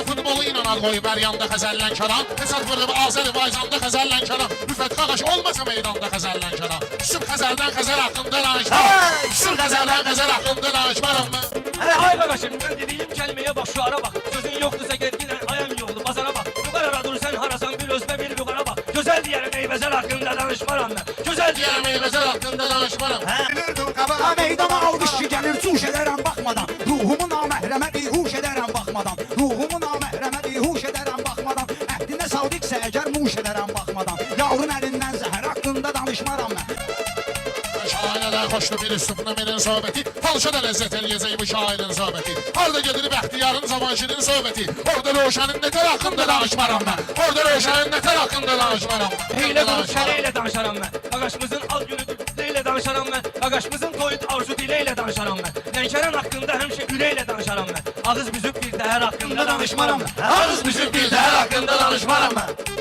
futbolu inana qoyub hər yanda Xəzərlənkəran. Hesab vurub Azərbaycanda Xəzərlənkəran. Rüfət Qaqaş olmasa meydanda Xəzərlənkəran. Düşüb Xəzərdən Xəzər haqqında danışmaram. Düşüb Xəzərdən Xəzər haqqında danışmaram mən. Ay qaqaşım, mən dediyim kəlməyə bax, şu ara bax. Sözün yoxdursa get ginən ayam yoldu bazara bax. Yuqarı dur sən harasan bir özbə bir yuqara bax. Gözəl deyərəm meyvəzər haqqında danışmaram mən. Gözəl deyərəm Meyvəzər haqqında danışmaram. Bilirdim qabağa meydana alqış ki gəlir cuş edərəm baxmadan. Ruhumu naməhrəmə bihuş edərəm baxmadan. Ruhumu naməhrəmə bihuş edərəm baxmadan. Əhdinə sadiqsə əgər muş edərəm baxmadan. Yavrun əlindən zəhər haqqında danışmaram mən. Şahinədən xoşlu bir üslubuna menin söhbəti. Falşa da ləzzət eləyəcək bu şainin söhbəti. Harada gedir bəxtiyarın zamanşinin söhbəti. Orada Roşanın nətər haqqında danışmaram mən. Orada Roşanın nətər haqqında danışmaram mən. Heylə qurub şələ danışaram mən. Qaqaşımızın ad günü ilə danışaram mən. Qaqaşımızın toyu arzu dilə ilə danışaram mən. Lənkəran haqqında həmişə ürəklə danışaram mən. Ağız büzüb bir dəhər haqqında danışmaram mən. Ağız büzüb bir dəhər haqqında danışmaram mən.